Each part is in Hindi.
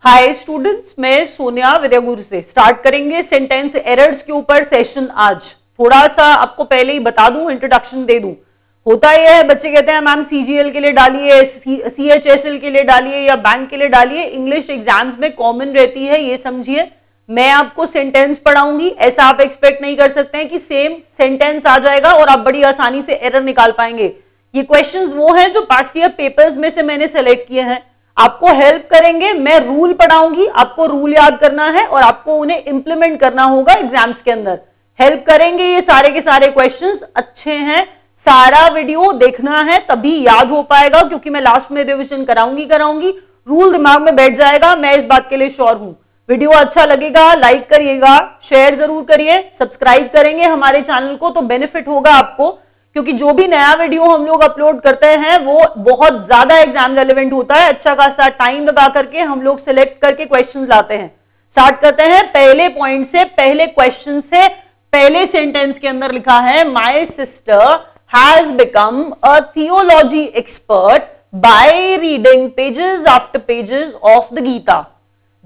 हाय स्टूडेंट्स, मैं सोनिया विद्यागुरु से स्टार्ट करेंगे सेंटेंस एरर्स के ऊपर सेशन। आज थोड़ा सा आपको पहले ही बता दूं, इंट्रोडक्शन दे दूं। होता यह है, बच्चे कहते हैं मैम सीजीएल के लिए डालिए, सीएचएसएल के लिए डालिए या बैंक के लिए डालिए, इंग्लिश एग्जाम्स में कॉमन रहती है, ये समझिए। मैं आपको सेंटेंस पढ़ाऊंगी, ऐसा आप एक्सपेक्ट नहीं कर सकते हैं कि सेम सेंटेंस आ जाएगा और आप बड़ी आसानी से एरर निकाल पाएंगे। ये क्वेश्चंस वो हैं जो पास्ट ईयर पेपर्स में से मैंने सेलेक्ट किए हैं, आपको हेल्प करेंगे। मैं रूल पढ़ाऊंगी, आपको रूल याद करना है और आपको उन्हें इंप्लीमेंट करना होगा एग्जाम्स के अंदर। हेल्प करेंगे ये सारे के सारे क्वेश्चंस, अच्छे हैं। सारा वीडियो देखना है तभी याद हो पाएगा, क्योंकि मैं लास्ट में रिवीजन कराऊंगी। रूल दिमाग में बैठ जाएगा, मैं इस बात के लिए श्योर हूं। वीडियो अच्छा लगेगा लाइक करिएगा, शेयर जरूर करिए, सब्सक्राइब करेंगे हमारे चैनल को तो बेनिफिट होगा आपको, क्योंकि जो भी नया वीडियो हम लोग अपलोड करते हैं वो बहुत ज्यादा एग्जाम रेलेवेंट होता है। अच्छा खासा टाइम लगा करके हम लोग सिलेक्ट करके क्वेश्चंस लाते हैं। स्टार्ट करते हैं पहले पॉइंट से, पहले क्वेश्चन से। पहले सेंटेंस के अंदर लिखा है my sister has become a theology expert by reading pages after pages of the Gita.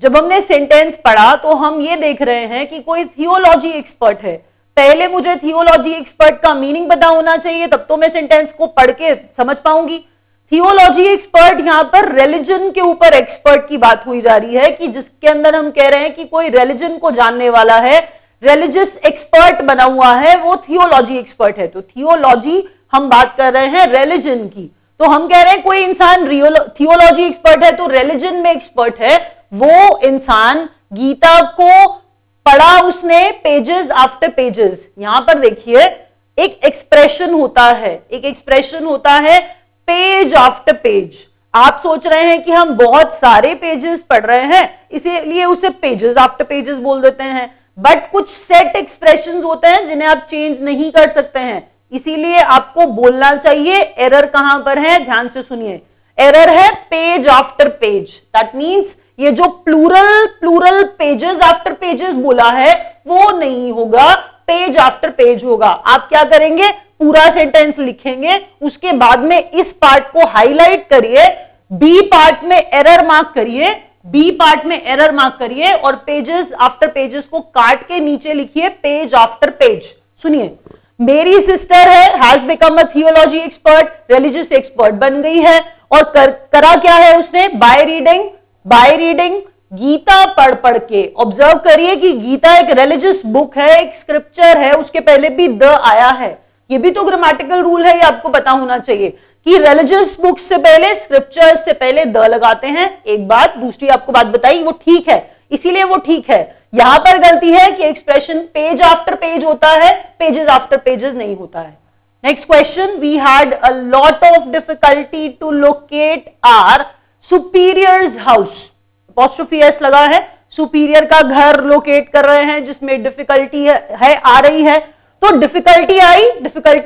जब हमने सेंटेंस पढ़ा तो हम ये देख रहे हैं कि कोई थियोलॉजी एक्सपर्ट है। पहले मुझे थियोलॉजी एक्सपर्ट का मीनिंग पता होना चाहिए, तब तो मैं सेंटेंस को पढ़ के समझ पाऊंगी। थियोलॉजी एक्सपर्ट, यहां पर रिलीजन के ऊपर एक्सपर्ट की बात हुई जा रही है, कि जिसके अंदर हम कह रहे हैं कि कोई रिलीजन को जानने वाला है, रिलीजियस एक्सपर्ट बना हुआ है, वो थियोलॉजी एक्सपर्ट है। तो थियोलॉजी हम बात कर रहे हैं रिलीजन की, तो हम कह रहे हैं कोई इंसान थियोलॉजी एक्सपर्ट है तो रिलीजन में एक्सपर्ट है। वो इंसान गीता को पढ़ा उसने पेजेस आफ्टर पेजेस। यहां पर देखिए एक एक्सप्रेशन होता है पेज आफ्टर पेज। आप सोच रहे हैं कि हम बहुत सारे पेजेस पढ़ रहे हैं इसीलिए उसे पेजेस आफ्टर पेजेस बोल देते हैं, बट कुछ सेट एक्सप्रेशंस होते हैं जिन्हें आप चेंज नहीं कर सकते हैं, इसीलिए आपको बोलना चाहिए। एरर कहां पर है, ध्यान से सुनिए। एरर है page after page. That means ये जो प्लूरल पेजेस आफ्टर पेजेस बोला है वो नहीं होगा, पेज आफ्टर पेज होगा। आप क्या करेंगे, पूरा सेंटेंस लिखेंगे, उसके बाद में इस पार्ट को हाईलाइट करिए, बी पार्ट में एरर मार्क करिए और पेजेस आफ्टर पेजेस को काट के नीचे लिखिए पेज आफ्टर पेज। सुनिए, मेरी sister has become a theology expert, religious expert बन गई है और करा क्या है उसने, बाय रीडिंग गीता पढ़ के। ऑब्जर्व करिए कि गीता एक रिलीजियस बुक है, एक स्क्रिप्चर है, उसके पहले भी द आया है। ये भी तो ग्रामेटिकल रूल है, ये आपको पता होना चाहिए कि रिलीजियस बुक से पहले, स्क्रिप्चर से पहले द लगाते हैं। एक बात, दूसरी आपको बात बताई, वो ठीक है, इसीलिए वो ठीक है। यहां पर गलती है कि एक्सप्रेशन पेज आफ्टर पेज होता है, पेजेस आफ्टर पेजेस नहीं होता है। Next question, we had a lot of difficulty to locate our superiors house. Apostrophe S लगा है, सुपीरियर का घर लोकेट कर रहे हैं जिसमें डिफिकल्टी है आ रही है। तो डिफिकल्टी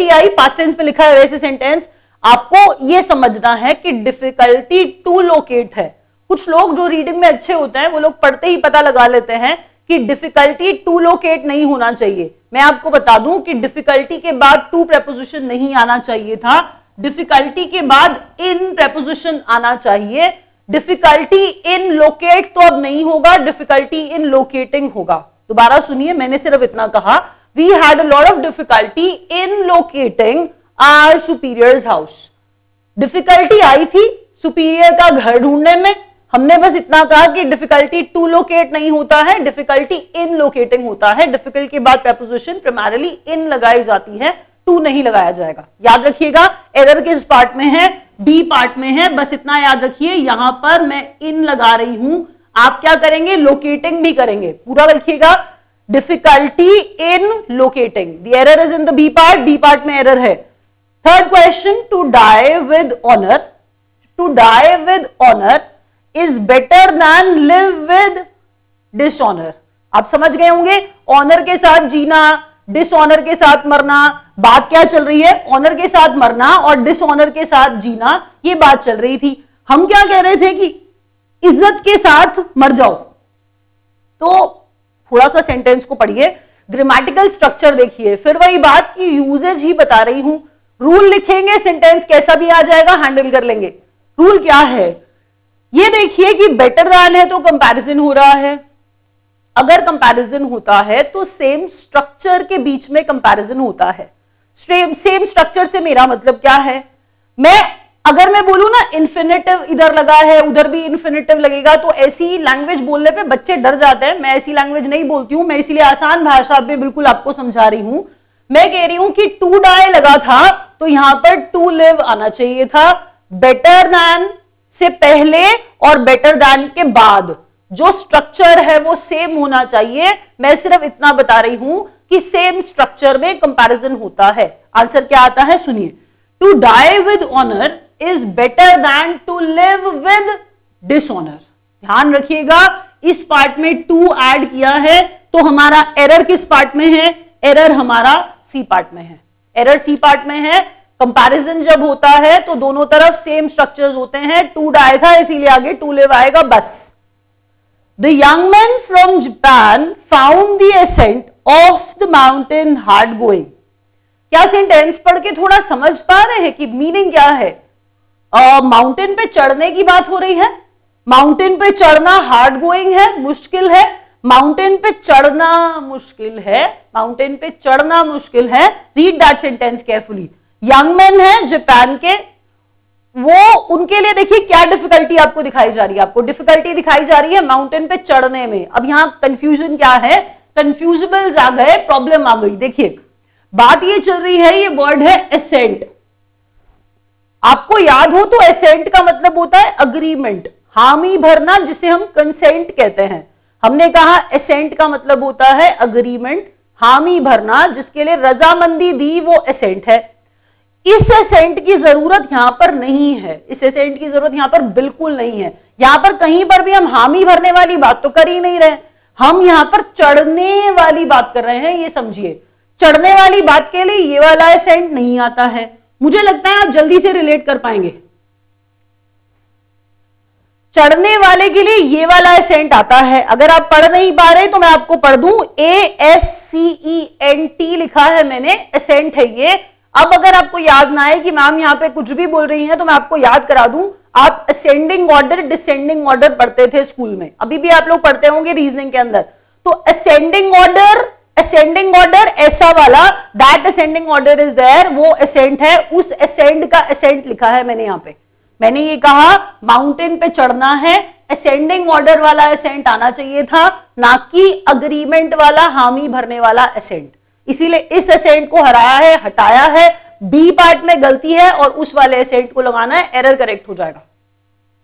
आई, पास्ट टेंस में लिखा है वैसे सेंटेंस। आपको यह समझना है कि डिफिकल्टी टू लोकेट है। कुछ लोग जो रीडिंग में अच्छे होते हैं वो लोग पढ़ते ही पता लगा लेते हैं कि डिफिकल्टी टू लोकेट नहीं होना चाहिए। मैं आपको बता दूं कि डिफिकल्टी के बाद टू प्रेपोजिशन नहीं आना चाहिए था, डिफिकल्टी के बाद इन प्रेपोजिशन आना चाहिए। डिफिकल्टी इन लोकेट तो अब नहीं होगा, डिफिकल्टी इन लोकेटिंग होगा। दोबारा सुनिए, मैंने सिर्फ इतना कहा, we had a lot of difficulty in locating our superiors house. Difficulty आई थी सुपीरियर का घर ढूंढने में, हमने बस इतना कहा कि डिफिकल्टी टू लोकेट नहीं होता है, डिफिकल्टी इन लोकेटिंग होता है। डिफिकल्ट के बाद प्रेपोजिशन प्राइमरीली इन लगाई जाती है, टू नहीं लगाया जाएगा। याद रखिएगा, एरर किस पार्ट में है, बी पार्ट में है, बस इतना याद रखिए। यहां पर मैं इन लगा रही हूं, आप क्या करेंगे, लोकेटिंग भी करेंगे। पूरा लिखिएगा, difficulty in locating. The error is in the B part में एरर है। Third question, to die with honour is better than live with dishonour. आप समझ गए होंगे, ऑनर के साथ जीना, डिसऑनर के साथ मरना। बात क्या चल रही है, ऑनर के साथ मरना और डिसऑनर के साथ जीना, ये बात चल रही थी। हम क्या कह रहे थे कि इज्जत के साथ मर जाओ। तो थोड़ा सा सेंटेंस को पढ़िए, ग्रामेटिकल स्ट्रक्चर देखिए, फिर वही बात की यूजेज ही बता रही हूं। रूल लिखेंगे, सेंटेंस कैसा भी आ जाएगा हैंडल कर लेंगे। रूल क्या है, ये देखिए कि बेटर दैन है तो कंपैरिजन हो रहा है। अगर कंपैरिजन होता है तो सेम स्ट्रक्चर के बीच में कंपैरिजन होता है। सेम स्ट्रक्चर से मेरा मतलब क्या है, अगर मैं बोलूं ना इन्फिनेटिव इधर लगा है उधर भी इन्फिनेटिव लगेगा, तो ऐसी लैंग्वेज बोलने पे बच्चे डर जाते हैं। मैं ऐसी लैंग्वेज नहीं बोलती हूं, मैं इसीलिए आसान भाषा में बिल्कुल आपको समझा रही हूं। मैं कह रही हूं कि टू डाई लगा था तो यहां पर टू लिव आना चाहिए था। बेटर दैन से पहले और बेटर दैन के बाद जो स्ट्रक्चर है वो सेम होना चाहिए। मैं सिर्फ इतना बता रही हूं कि सेम स्ट्रक्चर में कंपैरिजन होता है। आंसर क्या आता है सुनिए, to die with honour is better than to live with dishonour. ध्यान रखिएगा, इस पार्ट में टू ऐड किया है तो हमारा एरर किस पार्ट में है, एरर हमारा सी पार्ट में है। एरर सी पार्ट में है। कंपैरिजन जब होता है तो दोनों तरफ सेम स्ट्रक्चर्स होते हैं। टू डाई था इसीलिए आगे टू लिव आएगा बस। The young man from Japan found the ascent of the mountain hard going. क्या सेंटेंस पढ़ के थोड़ा समझ पा रहे हैं कि मीनिंग क्या है? माउंटेन पे चढ़ने की बात हो रही है। माउंटेन पे चढ़ना हार्ड गोइंग है, मुश्किल है। माउंटेन पे चढ़ना मुश्किल है, माउंटेन पे चढ़ना मुश्किल है। Read that sentence carefully. Young man है जापान के, वो उनके लिए देखिए क्या डिफिकल्टी आपको दिखाई जा रही है। आपको डिफिकल्टी दिखाई जा रही है माउंटेन पे चढ़ने में। अब यहां कंफ्यूजन क्या है, कंफ्यूजिबल्स आ गए, प्रॉब्लम आ गई। देखिए बात ये चल रही है, ये वर्ड है एसेंट। आपको याद हो तो एसेंट का मतलब होता है अग्रीमेंट, हामी भरना, जिसे हम कंसेंट कहते हैं। हमने कहा एसेंट का मतलब होता है अग्रीमेंट, हामी भरना, जिसके लिए रजामंदी दी वो एसेंट है। इस एसेंट की जरूरत यहां पर नहीं है, इस एसेंट की जरूरत यहां पर बिल्कुल नहीं है। यहां पर कहीं पर भी हम हामी भरने वाली बात तो कर ही नहीं रहे, हम यहां पर चढ़ने वाली बात कर रहे हैं। ये समझिए, चढ़ने वाली बात के लिए ये वाला एसेंट नहीं आता है। मुझे लगता है आप जल्दी से रिलेट कर पाएंगे। चढ़ने वाले के लिए ये वाला एसेंट आता है। अगर आप पढ़ नहीं पा रहे तो मैं आपको पढ़ दूं, ASCENT लिखा है मैंने, एसेंट है ये। अब अगर आपको याद ना आए कि मैम यहां पे कुछ भी बोल रही हैं तो मैं आपको याद करा दूं, आप असेंडिंग ऑर्डर डिसेंडिंग ऑर्डर पढ़ते थे स्कूल में, अभी भी आप लोग पढ़ते होंगे रीजनिंग के अंदर। तो असेंडिंग ऑर्डर ऐसा वाला, that ascending order is there, वो एसेंट है। उस एसेंड का एसेंट लिखा है मैंने यहां पे। मैंने ये कहा माउंटेन पे चढ़ना है, असेंडिंग ऑर्डर वाला एसेंट आना चाहिए था, ना कि अग्रीमेंट वाला हामी भरने वाला एसेंट। इसीलिए इस एसेंट को हटाया है। बी पार्ट में गलती है और उस वाले एसेंट को लगाना है, एरर करेक्ट हो जाएगा।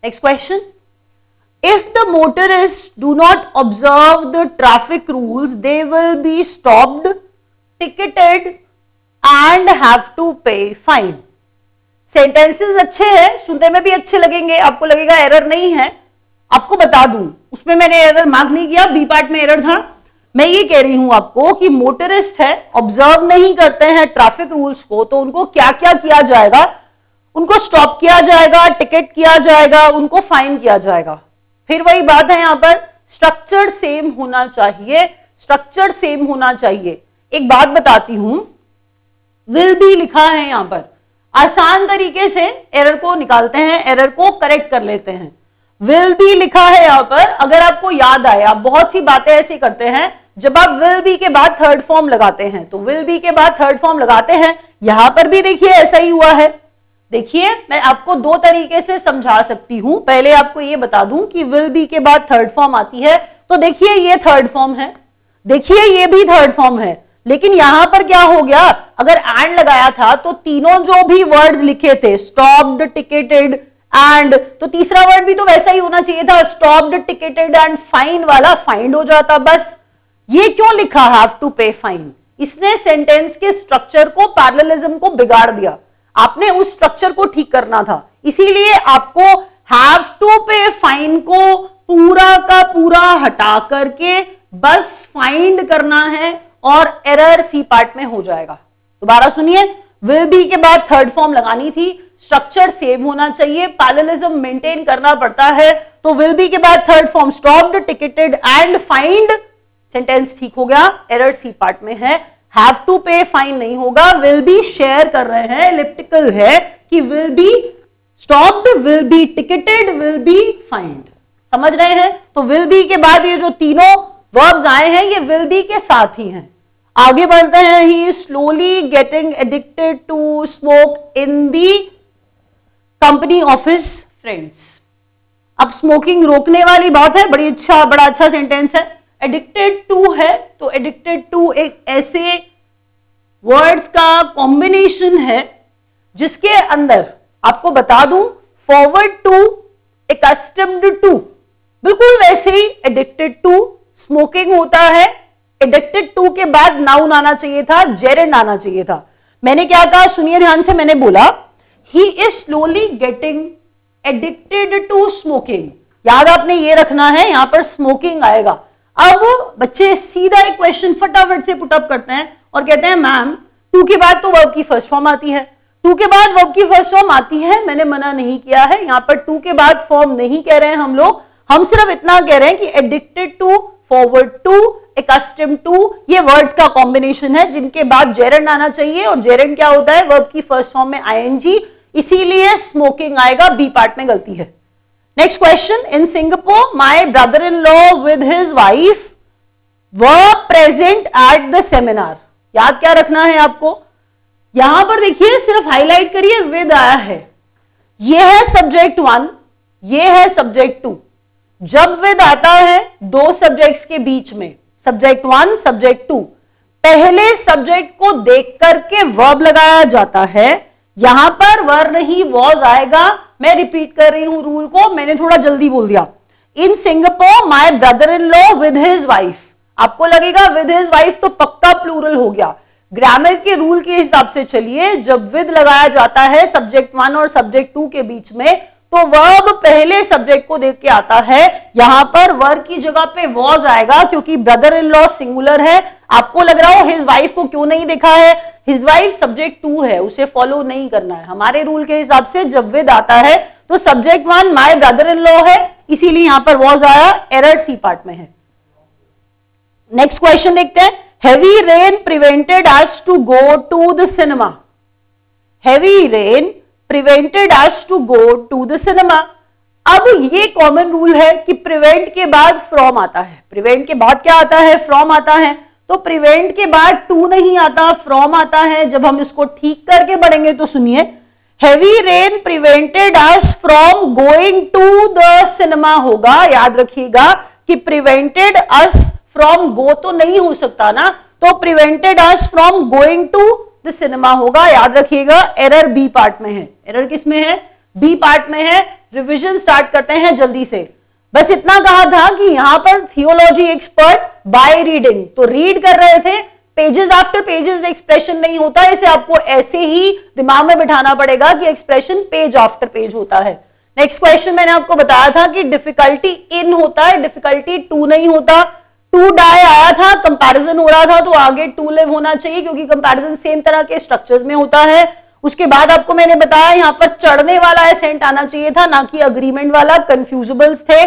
Next question, if the motorist do not observe the traffic rules they will be stopped, ticketed and have to pay fine. Sentences अच्छे हैं, सुनने में भी अच्छे लगेंगे, आपको लगेगा एरर नहीं है। आपको बता दूं, उसमें मैंने एरर मार्क नहीं किया, बी पार्ट में एरर था। मैं ये कह रही हूं आपको कि मोटरिस्ट है, ऑब्जर्व नहीं करते हैं ट्रैफिक रूल्स को, तो उनको क्या क्या किया जाएगा? उनको स्टॉप किया जाएगा, टिकट किया जाएगा, उनको फाइन किया जाएगा। फिर वही बात है, यहां पर स्ट्रक्चर सेम होना चाहिए, स्ट्रक्चर सेम होना चाहिए। एक बात बताती हूं, विल बी लिखा है यहां पर, आसान तरीके से एरर को निकालते हैं, एरर को करेक्ट कर लेते हैं। विल बी लिखा है यहां पर, अगर आपको याद आए, आप बहुत सी बातें ऐसी करते हैं, जब आप विल बी के बाद थर्ड फॉर्म लगाते हैं, तो विल बी के बाद थर्ड फॉर्म लगाते हैं। यहां पर भी देखिए ऐसा ही हुआ है। देखिए मैं आपको दो तरीके से समझा सकती हूं। पहले आपको यह बता दूं कि विल बी के बाद थर्ड फॉर्म आती है, तो देखिए ये थर्ड फॉर्म है, देखिए ये भी थर्ड फॉर्म है। लेकिन यहां पर क्या हो गया, अगर एंड लगाया था तो तीनों जो भी वर्ड्स लिखे थे, स्टॉप्ड, टिकटेड एंड, तो तीसरा वर्ड भी तो वैसा ही होना चाहिए था, स्टॉप्ड, टिकटेड एंड फाइन वाला फाइंड हो जाता बस। ये क्यों लिखा हैव टू पे फाइन? इसने सेंटेंस के स्ट्रक्चर को, पैरेललिज्म को बिगाड़ दिया। आपने उस स्ट्रक्चर को ठीक करना था, इसीलिए आपको हैव टू पे फाइन को पूरा का पूरा हटा करके बस फाइंड करना है और एरर सी पार्ट में हो जाएगा। दोबारा सुनिए, विल बी के बाद थर्ड फॉर्म लगानी थी, स्ट्रक्चर सेम होना चाहिए, पैरेललिज्म मेंटेन करना पड़ता है, तो विल बी के बाद third form stopped, ticketed and find, sentence ठीक हो गया, एरर सी पार्ट में है। हैव टू पे फाइन नहीं होगा, विल बी शेयर कर रहे हैं, एलिप्टिकल है कि will be stopped, will be, ticketed, will be, find. समझ रहे हैं? तो विल बी के बाद ये जो तीनों वर्ब्स आए हैं ये विल बी के साथ ही हैं। आगे बढ़ते हैं। He is slowly getting addicted to smoke in the company of his friends. अब स्मोकिंग रोकने वाली बात है, बड़ा अच्छा सेंटेंस है। एडिक्टेड टू है तो एडिक्टेड टू एक ऐसे वर्ड्स का कॉम्बिनेशन है जिसके अंदर आपको बता दूं फॉरवर्ड टू, एक्स्टम्ड टू, बिल्कुल वैसे ही एडिक्टेड टू स्मोकिंग होता है। एडिक्टेड टू के बाद नाउन आना चाहिए था, जेरेंड आना चाहिए था। मैंने क्या कहा सुनिए ध्यान से, मैंने बोला he is slowly getting addicted to smoking. याद आपने ये रखना है, यहां पर स्मोकिंग आएगा। अब बच्चे सीधा एक क्वेश्चन फटाफट से पुटअप करते हैं और कहते हैं मैम टू के बाद तो वर्ब की फर्स्ट फॉर्म आती है, टू के बाद वर्ब की फर्स्ट फॉर्म आती है, मैंने मना नहीं किया है। यहां पर टू के बाद फॉर्म नहीं कह रहे हैं हम लोग, हम सिर्फ इतना कह रहे हैं कि addicted to, forward to, extend to, ये वर्ड्स का कॉम्बिनेशन है जिनके बाद जेरेंड आना चाहिए। और जेरेंड क्या होता है? वर्ब की फर्स्ट फॉर्म में आईएनजी, इसीलिए स्मोकिंग आएगा। बी पार्ट में गलती है। Next question, in Singapore my brother in law with his wife were present at the seminar. याद क्या रखना है आपको? यहां पर देखिए सिर्फ हाईलाइट करिए, विद आया है, ये है सब्जेक्ट वन, ये है सब्जेक्ट टू। जब विद आता है दो सब्जेक्ट्स के बीच में, सब्जेक्ट वन, सब्जेक्ट टू, पहले सब्जेक्ट को देख करके वर्ब लगाया जाता है। यहां पर वर नहीं वॉज आएगा। मैं रिपीट कर रही हूं रूल को, मैंने थोड़ा जल्दी बोल दिया। In Singapore my brother in law with his wife, आपको लगेगा विद हिज वाइफ तो पक्का प्लूरल हो गया। ग्रामर के रूल के हिसाब से चलिए, जब विद लगाया जाता है सब्जेक्ट वन और सब्जेक्ट टू के बीच में तो वर्ब पहले सब्जेक्ट को देख के आता है। यहां पर वर्ब की जगह पे वॉज आएगा क्योंकि ब्रदर इन लॉ सिंगुलर है। आपको लग रहा हो हिज वाइफ को क्यों नहीं देखा है? हिज वाइफ सब्जेक्ट टू है, उसे फॉलो नहीं करना है। हमारे रूल के हिसाब से जब विद आता है तो subject one my brother in law है, इसीलिए यहां पर वॉज आया। एरर सी पार्ट में है। नेक्स्ट क्वेश्चन देखते हैं। Heavy rain prevented us to go to the cinema. Heavy rain prevented us to go to the cinema. अब ये कॉमन रूल है कि प्रिवेंट के बाद फ्रॉम आता है। प्रिवेंट के बाद क्या आता है? फ्रॉम आता है। तो प्रिवेंट के बाद टू नहीं आता, फ्रॉम आता है। जब हम इसको ठीक करके बढ़ेंगे तो सुनिए, heavy rain prevented us from going to the cinema होगा। याद रखिएगा कि प्रिवेंटेड अस फ्रॉम गो तो नहीं हो सकता ना, तो prevented us from going to the cinema होगा। याद रखिएगा एरर बी पार्ट में है। एरर किस में है? बी पार्ट में है। रिवीजन स्टार्ट करते हैं जल्दी से। बस इतना कहा था कि यहां पर थियोलॉजी एक्सपर्ट बाय रीडिंग, तो रीड कर रहे थे, पेजेस आफ्टर पेजेस एक्सप्रेशन नहीं होता। इसे आपको ऐसे ही दिमाग में बिठाना पड़ेगा कि एक्सप्रेशन पेज आफ्टर पेज होता है। नेक्स्ट क्वेश्चन मैंने आपको बताया था कि डिफिकल्टी इन होता है, डिफिकल्टी टू नहीं होता। टू डाई आया था, कंपैरिजन हो रहा था, तो आगे टू लिव होना चाहिए क्योंकि कंपैरिजन सेम तरह के स्ट्रक्चर्स में होता है। उसके बाद आपको मैंने बताया यहां पर चढ़ने वाला एसेंट आना चाहिए था, ना कि अग्रीमेंट वाला। कंफ्यूजिबल्स थे।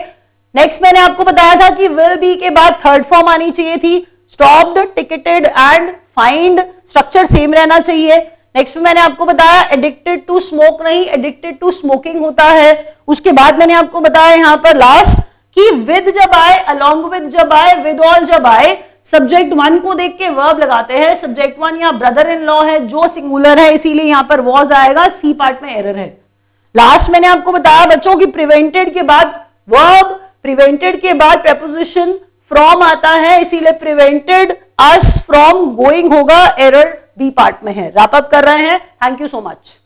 नेक्स्ट मैंने आपको बताया था कि विल बी के बाद थर्ड फॉर्म आनी चाहिए थी। Stopped, ticketed and find, structure same रहना चाहिए। नेक्स्ट में मैंने आपको बताया एडिक्टेड टू स्मोक नहीं, एडिक्टेड टू स्मोकिंग होता है। उसके बाद मैंने आपको बताया यहां पर लास्ट कि विद जब आए, अलोंग विद जब आए, विद ऑल जब आए, सब्जेक्ट वन को देख के वर्ब लगाते हैं। सब्जेक्ट वन यहाँ ब्रदर इन लॉ है जो सिंगुलर है, इसीलिए यहां पर वॉज आएगा। सी पार्ट में एरर है। लास्ट मैंने आपको बताया बच्चों की प्रिवेंटेड के बाद वर्ब, प्रिवेंटेड के बाद प्रेपोजिशन फ्रॉम आता है, इसीलिए प्रिवेंटेड अस फ्रॉम गोइंग होगा। एरर बी पार्ट में है। रैप अप कर रहे हैं। Thank you so much.